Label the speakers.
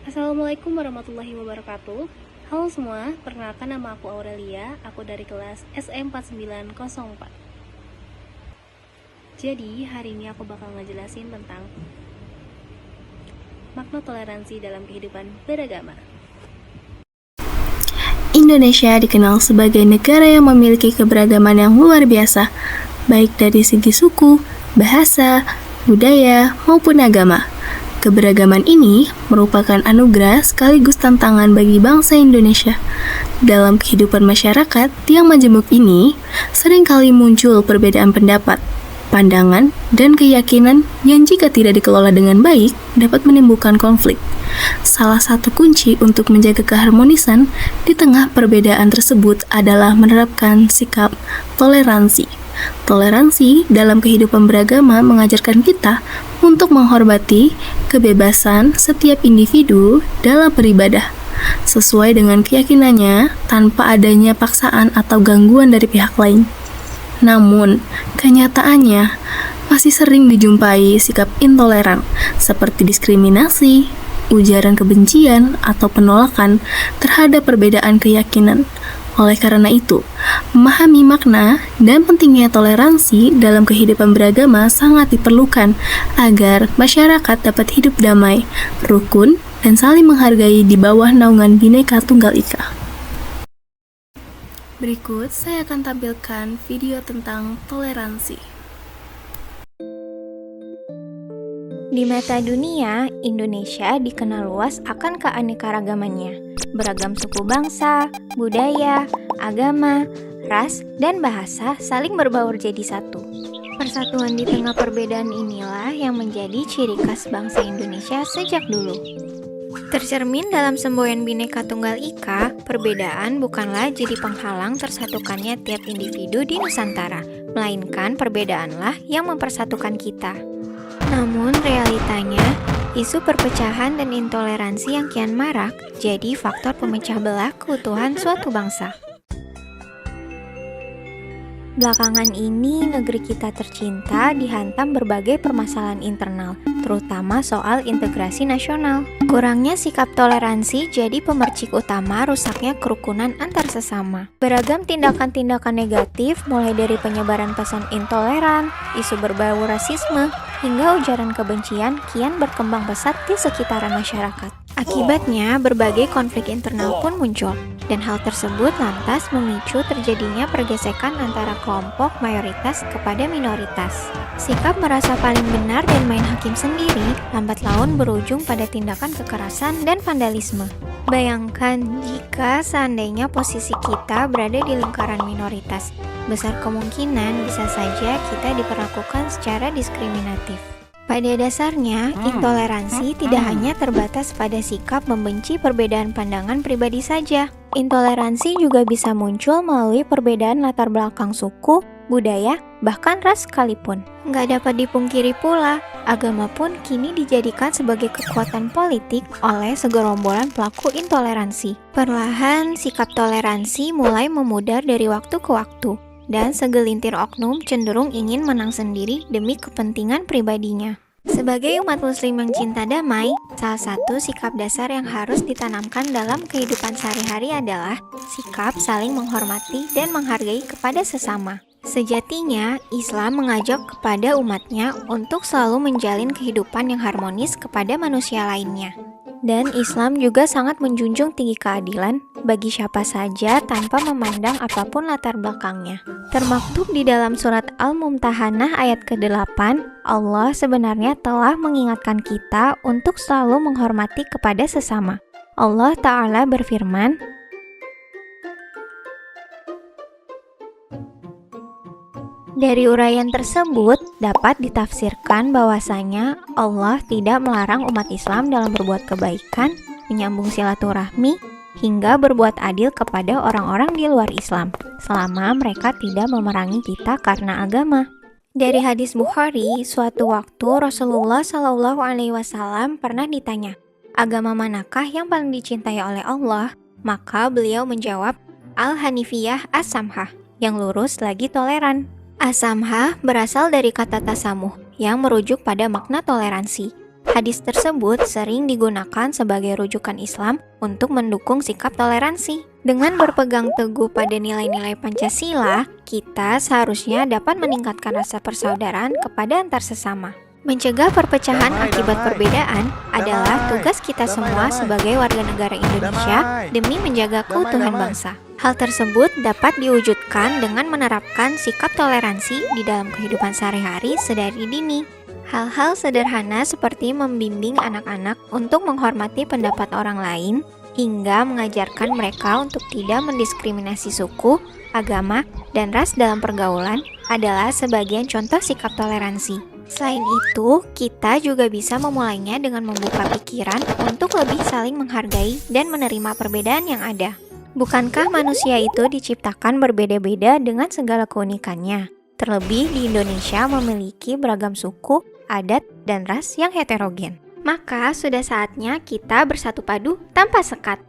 Speaker 1: Assalamualaikum warahmatullahi wabarakatuh. Halo semua, perkenalkan nama aku Aurelia, aku dari kelas SM4904. Jadi, hari ini aku bakal ngejelasin tentang makna toleransi dalam kehidupan beragama.
Speaker 2: Indonesia dikenal sebagai negara yang memiliki keberagaman yang luar biasa, baik dari segi suku, bahasa, budaya, maupun agama. Keberagaman ini merupakan anugerah sekaligus tantangan bagi bangsa Indonesia. Dalam kehidupan masyarakat yang majemuk ini, seringkali muncul perbedaan pendapat, pandangan, dan keyakinan yang jika tidak dikelola dengan baik dapat menimbulkan konflik. Salah satu kunci untuk menjaga keharmonisan di tengah perbedaan tersebut adalah menerapkan sikap toleransi. Toleransi dalam kehidupan beragama mengajarkan kita untuk menghormati kebebasan setiap individu dalam beribadah sesuai dengan keyakinannya tanpa adanya paksaan atau gangguan dari pihak lain. Namun, kenyataannya masih sering dijumpai sikap intoleran seperti diskriminasi, ujaran kebencian, atau penolakan terhadap perbedaan keyakinan. Oleh karena itu, memahami makna dan pentingnya toleransi dalam kehidupan beragama sangat diperlukan agar masyarakat dapat hidup damai, rukun, dan saling menghargai di bawah naungan Bhinneka Tunggal Ika. Berikut saya akan tampilkan video tentang toleransi.
Speaker 3: Di mata dunia, Indonesia dikenal luas akan keanekaragamannya. Beragam suku bangsa, budaya, agama, ras, dan bahasa saling berbaur jadi satu. Persatuan di tengah perbedaan inilah yang menjadi ciri khas bangsa Indonesia sejak dulu. Tercermin dalam semboyan Bhinneka Tunggal Ika, perbedaan bukanlah jadi penghalang tersatukannya tiap individu di Nusantara, melainkan perbedaanlah yang mempersatukan kita. Namun realitanya, isu perpecahan dan intoleransi yang kian marak jadi faktor pemecah belah keutuhan suatu bangsa. Belakangan ini, negeri kita tercinta dihantam berbagai permasalahan internal, terutama soal integrasi nasional. Kurangnya sikap toleransi jadi pemercik utama rusaknya kerukunan antar sesama. Beragam tindakan-tindakan negatif, mulai dari penyebaran pesan intoleran, isu berbau rasisme, hingga ujaran kebencian kian berkembang pesat di sekitaran masyarakat. Akibatnya, berbagai konflik internal pun muncul, dan hal tersebut lantas memicu terjadinya pergesekan antara kelompok mayoritas kepada minoritas. Sikap merasa paling benar dan main hakim sendiri lambat laun berujung pada tindakan kekerasan dan vandalisme. Bayangkan jika seandainya posisi kita berada di lingkaran minoritas, besar kemungkinan bisa saja kita diperlakukan secara diskriminatif. Pada dasarnya, intoleransi tidak hanya terbatas pada sikap membenci perbedaan pandangan pribadi saja. Intoleransi juga bisa muncul melalui perbedaan latar belakang suku, budaya, bahkan ras sekalipun. Nggak dapat dipungkiri pula, agama pun kini dijadikan sebagai kekuatan politik oleh segerombolan pelaku intoleransi. Perlahan, sikap toleransi mulai memudar dari waktu ke waktu, dan segelintir oknum cenderung ingin menang sendiri demi kepentingan pribadinya. Sebagai umat muslim yang cinta damai, salah satu sikap dasar yang harus ditanamkan dalam kehidupan sehari-hari adalah sikap saling menghormati dan menghargai kepada sesama. Sejatinya, Islam mengajak kepada umatnya untuk selalu menjalin kehidupan yang harmonis kepada manusia lainnya. Dan Islam juga sangat menjunjung tinggi keadilan bagi siapa saja tanpa memandang apapun latar belakangnya. Termaktub di dalam surat Al-Mumtahanah ayat ke-8, Allah sebenarnya telah mengingatkan kita untuk selalu menghormati kepada sesama. Allah Ta'ala berfirman, dari uraian tersebut dapat ditafsirkan bahwasanya Allah tidak melarang umat Islam dalam berbuat kebaikan, menyambung silaturahmi, hingga berbuat adil kepada orang-orang di luar Islam, selama mereka tidak memerangi kita karena agama. Dari hadis Bukhari, suatu waktu Rasulullah SAW pernah ditanya, agama manakah yang paling dicintai oleh Allah? Maka beliau menjawab, Al-Hanifiyah As-Samhah, yang lurus lagi toleran. As-Samhah berasal dari kata tasamuh, yang merujuk pada makna toleransi. Hadis tersebut sering digunakan sebagai rujukan Islam untuk mendukung sikap toleransi. Dengan berpegang teguh pada nilai-nilai Pancasila, kita seharusnya dapat meningkatkan rasa persaudaraan kepada antar sesama. Mencegah perpecahan akibat perbedaan adalah tugas kita semua sebagai warga negara Indonesia demi menjaga keutuhan bangsa. Hal tersebut dapat diwujudkan dengan menerapkan sikap toleransi di dalam kehidupan sehari-hari sedari dini. Hal-hal sederhana seperti membimbing anak-anak untuk menghormati pendapat orang lain, hingga mengajarkan mereka untuk tidak mendiskriminasi suku, agama, dan ras dalam pergaulan adalah sebagian contoh sikap toleransi. Selain itu, kita juga bisa memulainya dengan membuka pikiran untuk lebih saling menghargai dan menerima perbedaan yang ada. Bukankah manusia itu diciptakan berbeda-beda dengan segala keunikannya? Terlebih di Indonesia memiliki beragam suku, adat, dan ras yang heterogen. Maka sudah saatnya kita bersatu padu tanpa sekat.